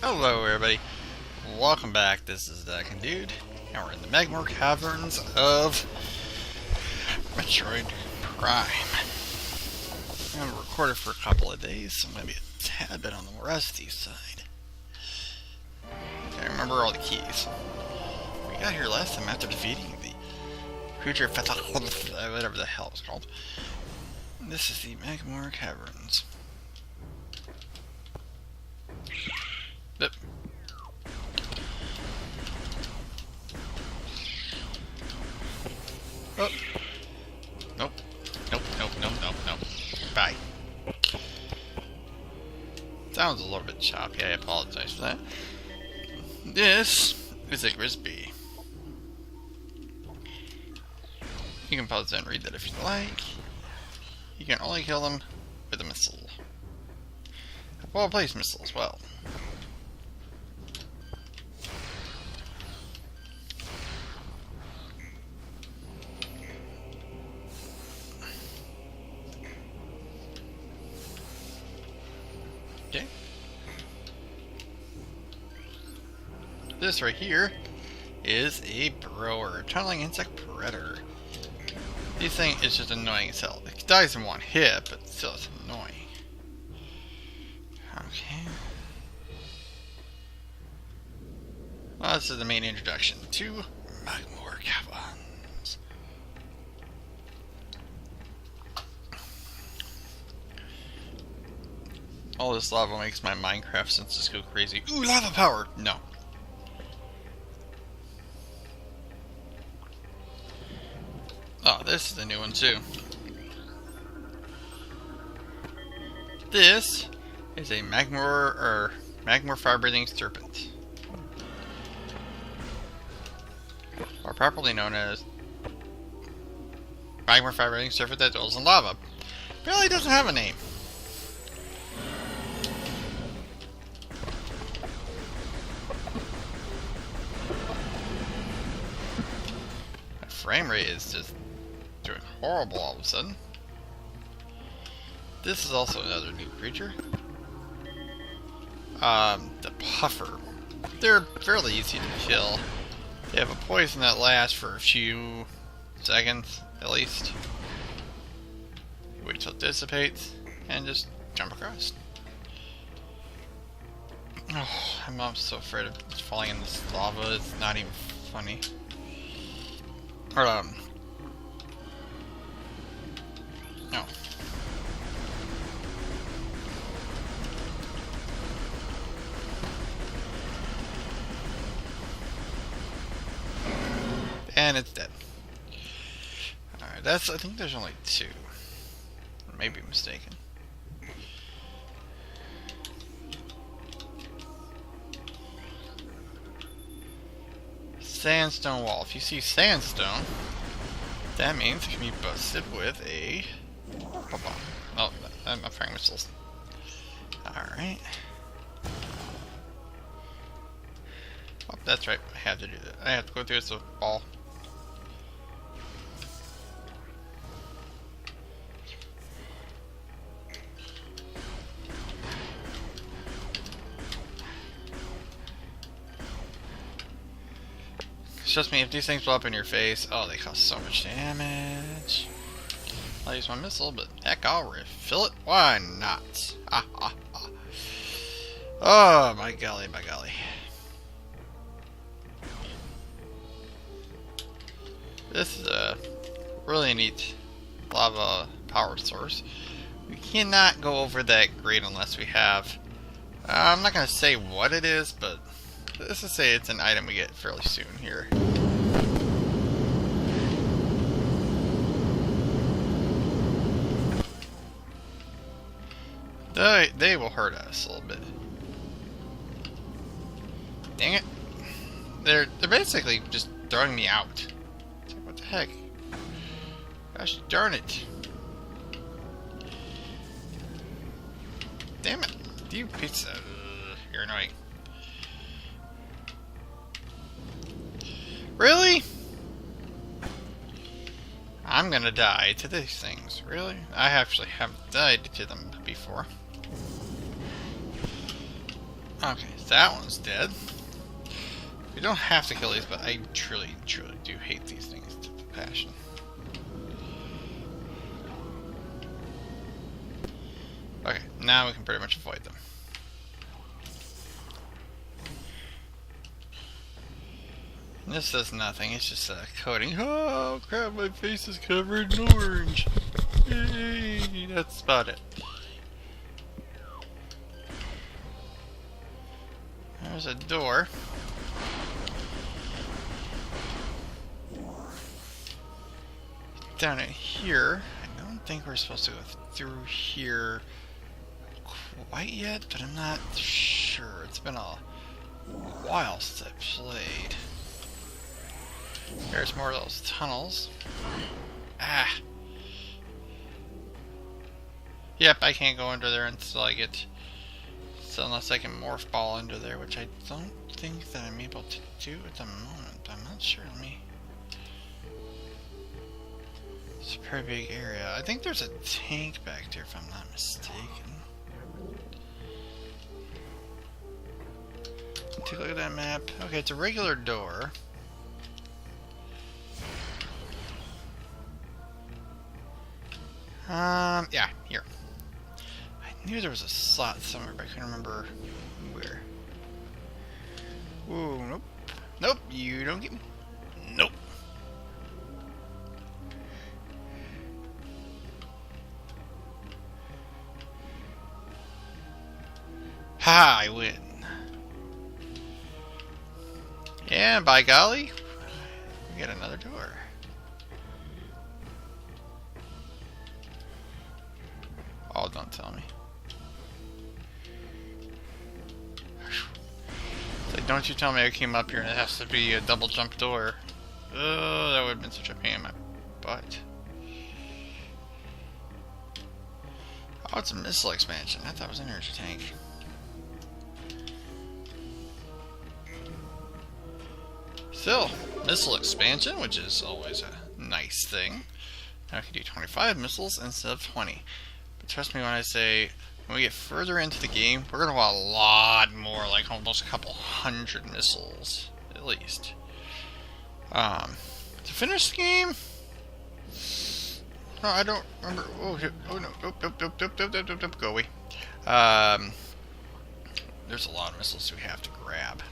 Hello everybody, welcome back. This is the Dude, and we're in the Magmor Caverns of Metroid Prime. I'm going to record it for a couple of days, so I'm going to be a tad bit on the rusty side. I remember all the keys. We got here last time after defeating the creature, whatever the hell it's called. This is the Magmor Caverns. Yep. Oh. Nope. Nope. Bye. Sounds a little bit choppy. I apologize for that. This is a Grisby. You can pause and read that if you like. You can only kill them with a missile. A well-placed missile as well. Okay. This right here is a Brower, tunneling insect predator. This thing is just annoying as hell. It dies in one hit, but still it's annoying. Okay. Well, this is the main introduction to Magmor Caverns. All this lava makes my Minecraft senses go crazy. Ooh, lava power! No. Oh, this is a new one too. This is a Magmor fire-breathing serpent, or properly known as Magmor fire-breathing serpent that dwells in lava. Really doesn't have a name. My frame rate is just doing horrible all of a sudden. This is also another new creature. The Puffer. They're fairly easy to kill. They have a poison that lasts for a few seconds, at least. Wait till it dissipates, and just jump across. Oh, I'm so afraid of falling in this lava, it's not even funny. No. And it's dead. Alright, I think there's only two. I may be mistaken. Sandstone wall. If you see sandstone, that means it can be busted with a bomb. Oh, I'm firing missiles. Alright. Oh, that's right. I have to do that. I have to go through this ball. Trust me, if these things blow up in your face, oh, they cause so much damage. I'll use my missile, but heck, I'll refill it. Why not? Oh, my golly, my golly. This is a really neat lava power source. We cannot go over that grate unless we have... I'm not going to say what it is, but let's just say it's an item we get fairly soon here. They will hurt us a little bit. Dang it. They're basically just throwing me out. What the heck? Gosh darn it. Damn it. You pizza. You're annoying. Really? I'm gonna die to these things. Really? I actually have died to them before. Okay, so that one's dead. We don't have to kill these, but I truly, truly do hate these things to passion. Okay, now we can pretty much avoid them. And this does nothing, it's just a coating. Oh crap, my face is covered in orange. Yay, that's about it. There's a door. Down in here, I don't think we're supposed to go through here quite yet, but I'm not sure. It's been a while since I played. There's more of those tunnels. Ah! Yep, I can't go under there until I get... So unless I can morph ball into there, which I don't think that I'm able to do at the moment. I'm not sure. Let me... It's a pretty big area. I think there's a tank back there if I'm not mistaken. Take a look at that map. Okay, it's a regular door. Yeah, here. I knew there was a slot somewhere, but I couldn't remember where. Ooh, nope. Nope, you don't get me. Nope. Ha, I win. Yeah, by golly, we get another door. Oh, don't tell me. It's like, don't you tell me I came up here and it has to be a double jump door. Oh, that would have been such a pain in my butt. Oh, it's a missile expansion. I thought it was an energy tank. Still, missile expansion, which is always a nice thing. Now I can do 25 missiles instead of 20. But trust me when I say, when we get further into the game, we're going to want a lot more, like almost a couple hundred missiles, at least. To finish the game, no, I don't remember. Oh, no, nope, go away. There's a lot of missiles we have to grab.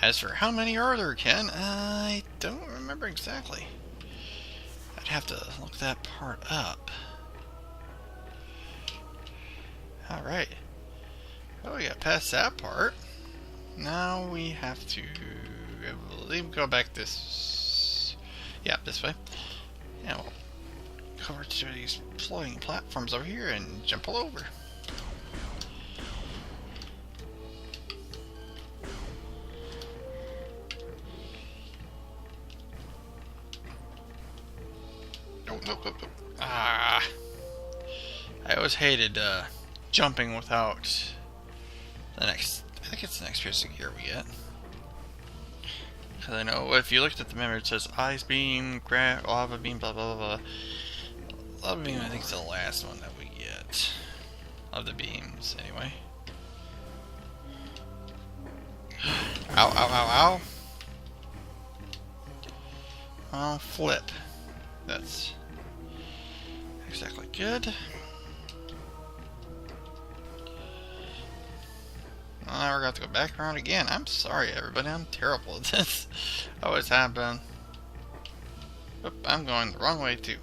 As for how many are there, Ken, I don't remember exactly. I'd have to look that part up. Alright. Oh, we got past that part. Now we have to, I believe, go back this... Yeah, this way. And we'll go over to these floating platforms over here and jump all over. Nope. Ah, I always hated jumping without the next. I think it's the next piece of gear we get. Because I know if you looked at the menu, it says ice beam, lava beam, blah blah blah. Lava beam, I think, is the last one that we get of the beams, anyway. Ow! Oh, flip. That's exactly good. Well, now we're going to have to go back around again. I'm sorry, everybody. I'm terrible at this. Always have been. Oop, I'm going the wrong way, too.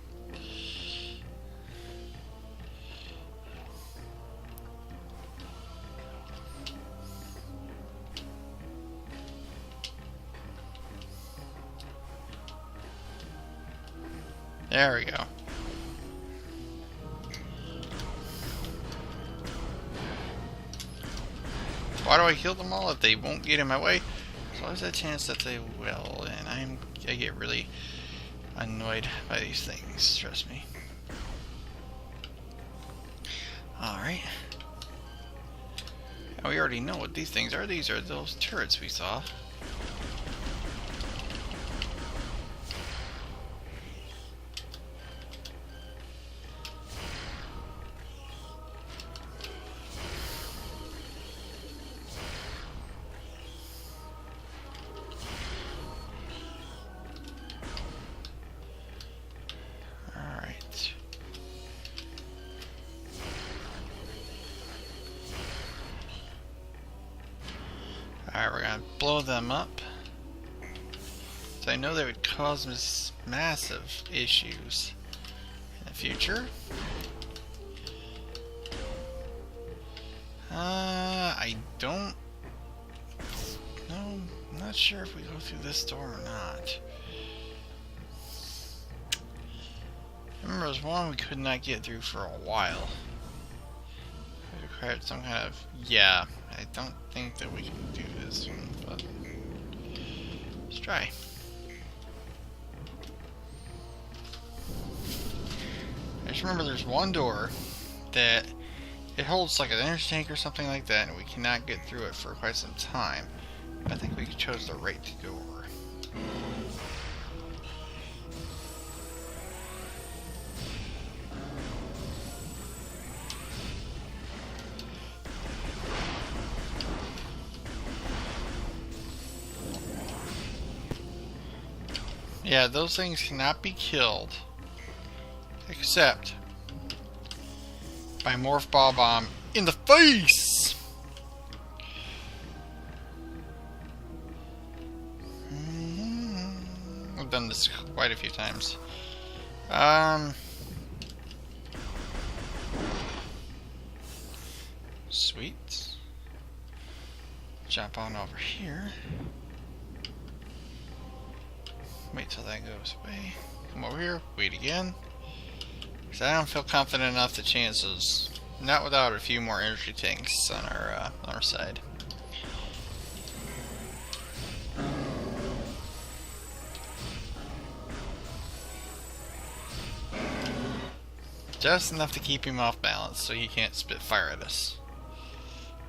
There we go. Why do I heal them all if they won't get in my way? There's always a chance that they will, and I get really annoyed by these things, trust me. Alright. Now we already know what these things are. These are those turrets we saw. Alright, we're gonna blow them up. So I know they would cause massive issues in the future. I don't know. I'm not sure if we go through this door or not. I remember there was one we could not get through for a while. It required some kind of... Yeah, I don't think that we can do this one, but... let's try. I just remember there's one door that it holds like an energy tank or something like that, and we cannot get through it for quite some time. But I think we chose the right door. Yeah, those things cannot be killed except by Morph Ball Bomb in the face! I've done this quite a few times. Sweet. Jump on over here. Wait till that goes away. Come over here, wait again. Because I don't feel confident enough the chances. Not without a few more energy tanks on our side. Just enough to keep him off balance so he can't spit fire at us.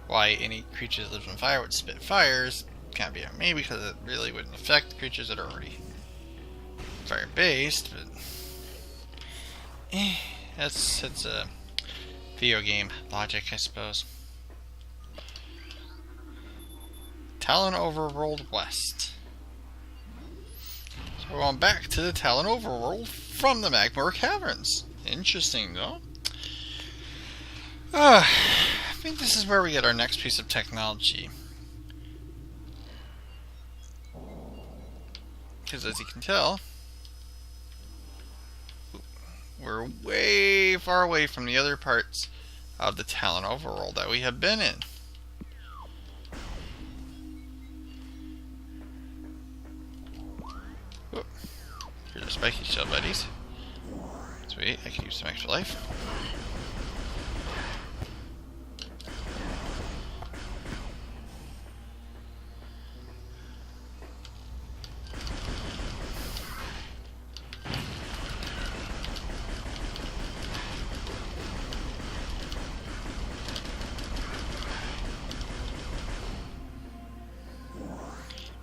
Why any creature that lives in fire would spit fires can't be on me, because it really wouldn't affect the creatures that are already fire based, but it's a video game logic, I suppose. Tallon Overworld West. So we're going back to the Tallon Overworld from the Magmoor Caverns. Interesting, though. I think this is where we get our next piece of technology. Because as you can tell, we're way far away from the other parts of the Tallon Overworld that we have been in. Whoop. Here's our spiky shell buddies. Sweet, I can use some extra life.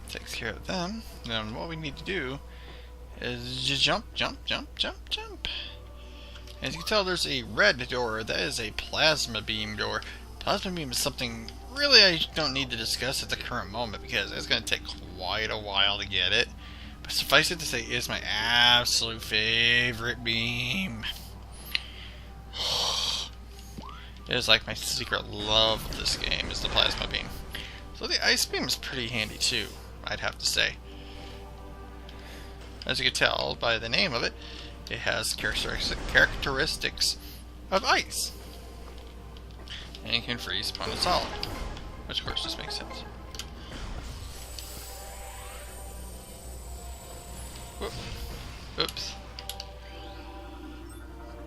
Takes care of them. Then what we need to do is just jump, jump, jump, jump, jump. As you can tell, there's a red door. That is a plasma beam door. Plasma beam is something really I don't need to discuss at the current moment because it's going to take quite a while to get it. But suffice it to say, it is my absolute favorite beam. It is like my secret love of this game is the plasma beam. So the ice beam is pretty handy too, I'd have to say. As you can tell by the name of it, it has characteristics of ice. And it can freeze upon a solid. Which of course just makes sense. Whoop. Oops.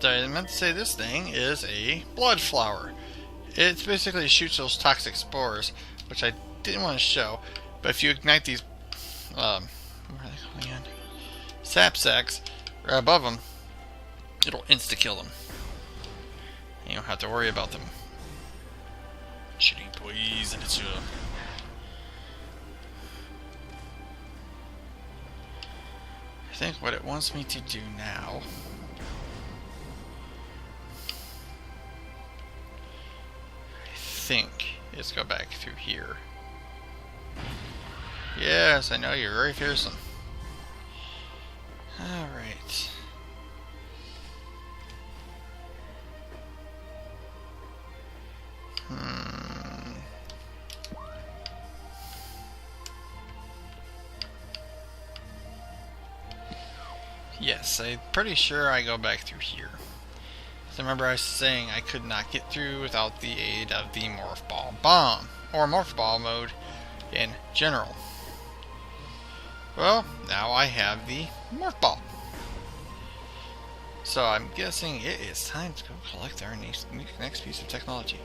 Sorry, I meant to say this thing is a blood flower. It basically shoots those toxic spores, which I didn't want to show. But if you ignite these, what are they called again? Sap sacks above them, it'll insta-kill them. You don't have to worry about them shooting poison at you. I think what it wants me to do now is go back through here. Yes, I know you're very fearsome. Alright. Yes, I'm pretty sure I go back through here. So remember I was saying I could not get through without the aid of the Morph Ball Bomb, or Morph Ball mode in general. Well, now I have the Morph Ball. So I'm guessing it is time to go collect our next piece of technology.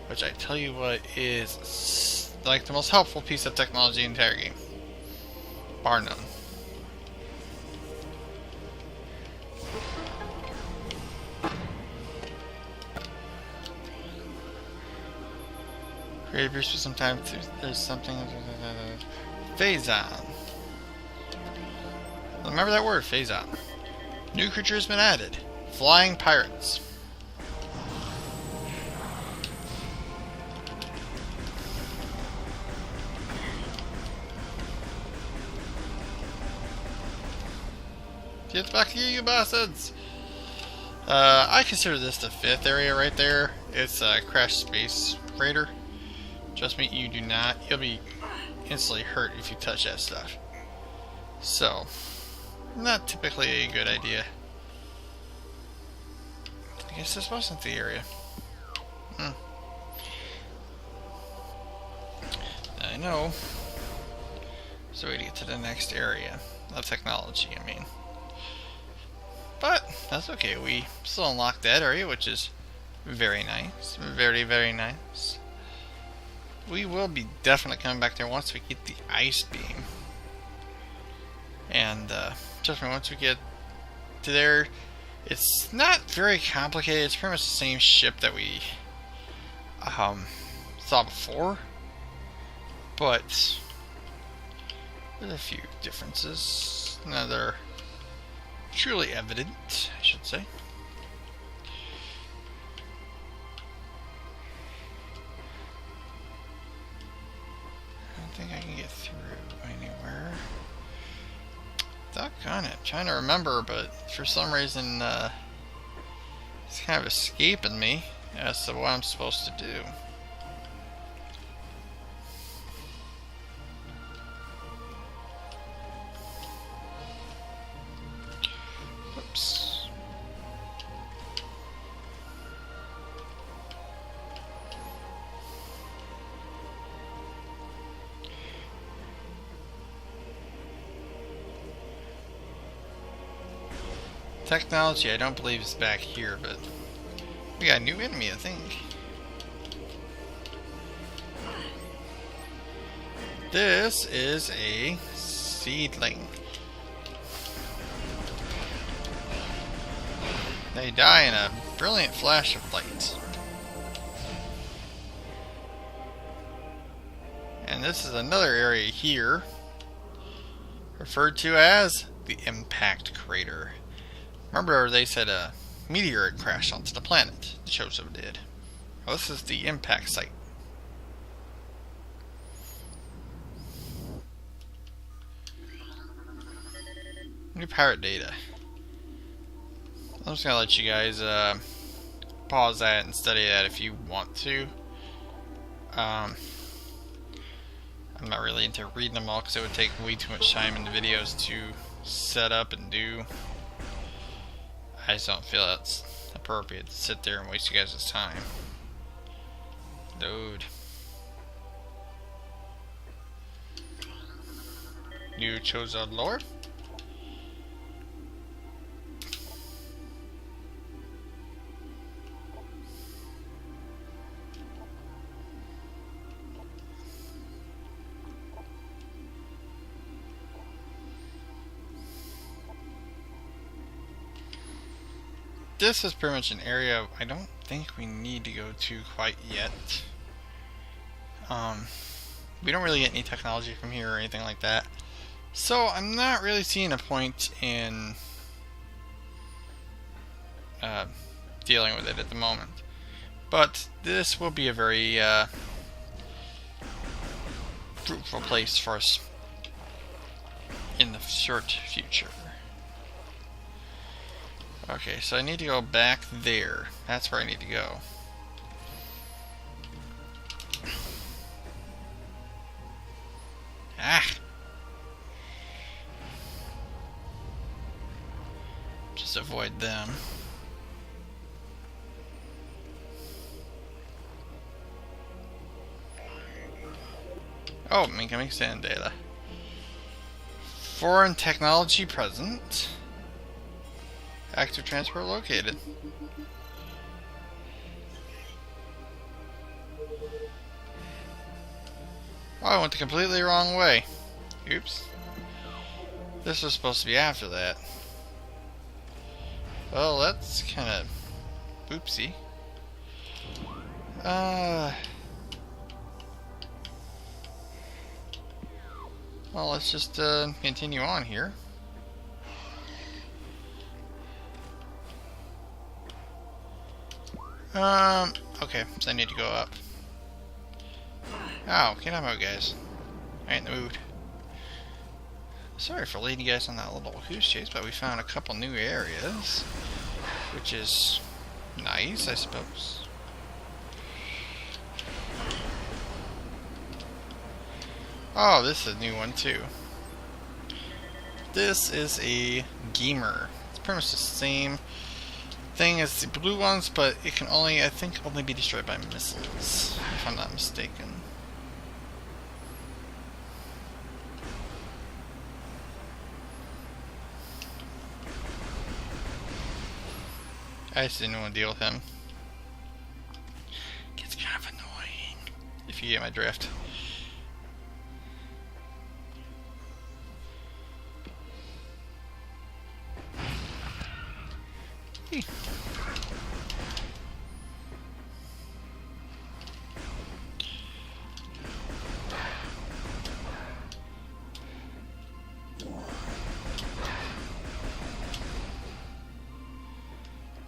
Which I tell you what is like the most helpful piece of technology in the entire game. Bar none. Create a for some time. There's something. Phase on. Remember that word, phase on. New creature has been added. Flying pirates. Get back here, you bastards! I consider this the 5th area right there. It's a Crash Space Freighter. Trust me, you do not. You'll be instantly hurt if you touch that stuff. So, not typically a good idea. I guess this wasn't the area. I know. So we get to the next area of technology, I mean. But that's okay. We still unlocked that area, which is very nice. Very, very nice. We will be definitely coming back there once we get the ice beam. And trust me, once we get to there, it's not very complicated. It's pretty much the same ship that we saw before, but there's a few differences. Now they're truly evident, I should say. I don't think I can get through anywhere. Doggone it, I'm trying to remember, but for some reason it's kind of escaping me as to what I'm supposed to do. Oops. Technology, I don't believe is back here, but we got a new enemy, I think. This is a seedling. They die in a brilliant flash of light. And this is another area here, referred to as the impact crater. Remember they said a meteor had crashed onto the planet. The Chozo did. Well, this is the impact site. New pirate data. I'm just gonna let you guys pause that and study that if you want to. I'm not really into reading them all because it would take way too much time in the videos to set up and do. I just don't feel that's appropriate to sit there and waste you guys' time. Load. New Chozo lore. This is pretty much an area I don't think we need to go to quite yet. We don't really get any technology from here or anything like that. So I'm not really seeing a point in dealing with it at the moment. But this will be a very fruitful place for us in the short future. Okay, so I need to go back there. That's where I need to go. Ah! just avoid them. Oh, incoming sand data. Foreign technology present. Active transport located. Oh, I went the completely wrong way. Oops. This was supposed to be after that. Well, that's kind of oopsie. Well, let's just continue on here. Okay, so I need to go up. Oh, get out, guys. I ain't in the mood. Sorry for leading you guys on that little goose chase, but we found a couple new areas, which is nice, I suppose. Oh, this is a new one too. This is a gamer. It's pretty much the same thing as the blue ones, but it can only, I think, only be destroyed by missiles, if I'm not mistaken. I just didn't want to deal with him. Gets kind of annoying, if you get my drift.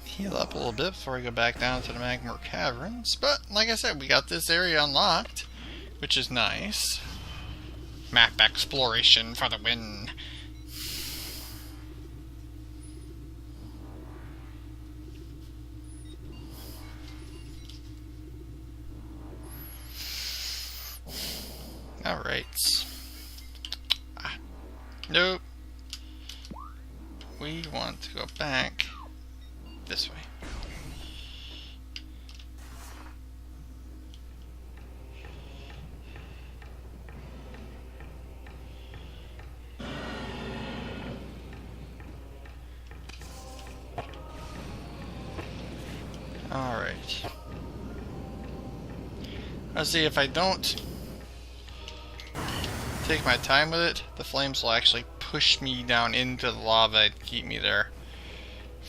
Heal up a little bit before I go back down to the Magma Caverns, but like I said, we got this area unlocked, which is nice. Map exploration for the win. Alright. Nope. We want to go back this way. Alright. Let's see, if I don't take my time with it, the flames will actually push me down into the lava and keep me there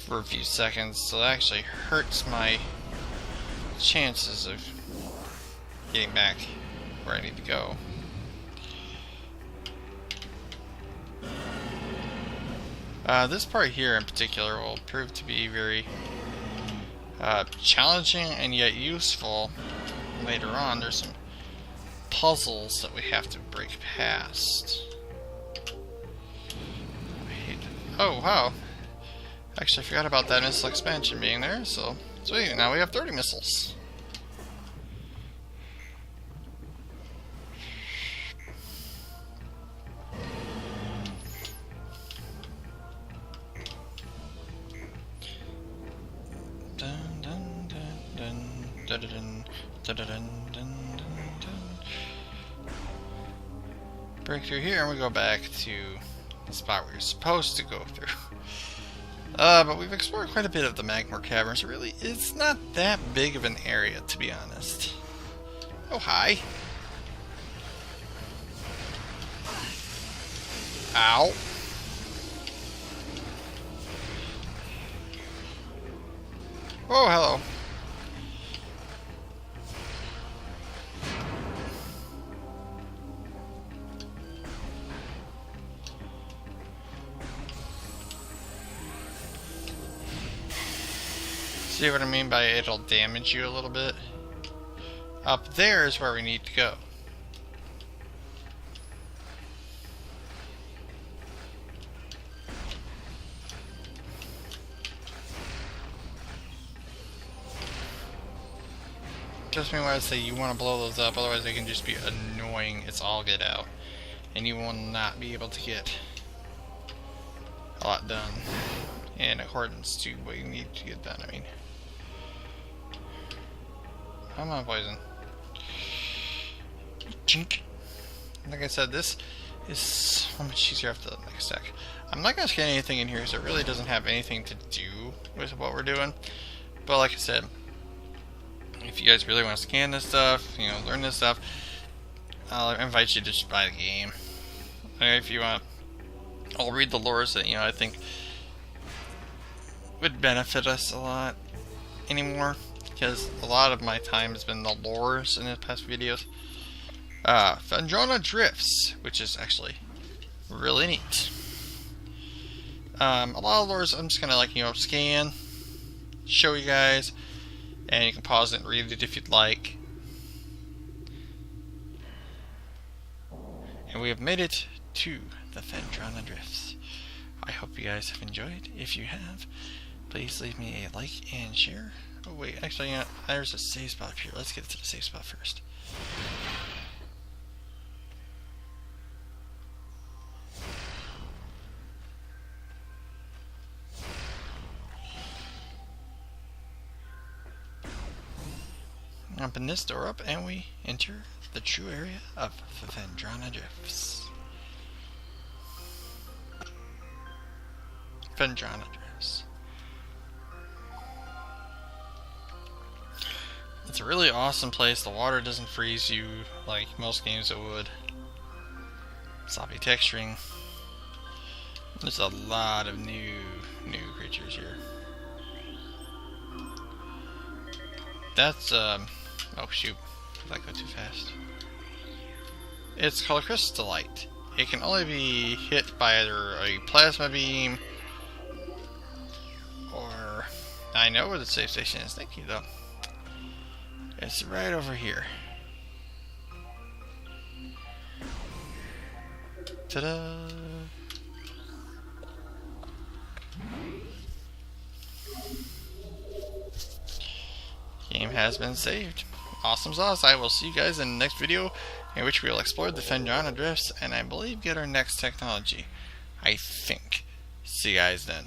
for a few seconds, so that actually hurts my chances of getting back where I need to go. This part here in particular will prove to be very challenging and yet useful later on. There's some puzzles that we have to break past. Oh, wow. Actually, I forgot about that missile expansion being there, so sweet, now we have 30 missiles. Dun, dun, dun, dun, dun, dun, dun, dun, dun, dun. Break through here and we go back to the spot where you're supposed to go through. But we've explored quite a bit of the Magma Caverns. Really, it's not that big of an area, to be honest. Oh, hi. Ow. Oh, hello. See what I mean by it'll damage you a little bit? Up there is where we need to go. Just me when I say you want to blow those up, otherwise they can just be annoying. It's all get out. And you will not be able to get a lot done in accordance to what you need to get done. I mean, I'm on poison. Chink. Like I said, this is so much easier after the next deck. I'm not going to scan anything in here because it really doesn't have anything to do with what we're doing. But like I said, if you guys really want to scan this stuff, you know, learn this stuff, I'll invite you to just buy the game. If you want, I'll read the lores that, you know, I think would benefit us a lot anymore, because a lot of my time has been the lores in the past videos. Phendrana Drifts, which is actually really neat. A lot of lures I'm just gonna, like, you know, scan, show you guys, and you can pause it and read it if you'd like. And we have made it to the Phendrana Drifts. I hope you guys have enjoyed. If you have, please leave me a like and share. Oh wait, actually, you know, there's a save spot up here. Let's get to the save spot first. Open this door up and we enter the true area of the Phendrana Drifts. Phendrana Drifts. It's a really awesome place. The water doesn't freeze you like most games it would. Sloppy texturing. There's a lot of new creatures here. That's oh shoot, did I go too fast? It's called Crystallite. It can only be hit by either a plasma beam or... I know where the safe station is, thank you though. It's right over here. Ta-da! Game has been saved. Awesome sauce. I will see you guys in the next video, in which we will explore the Phendrana Drifts and I believe get our next technology. I think. See you guys then.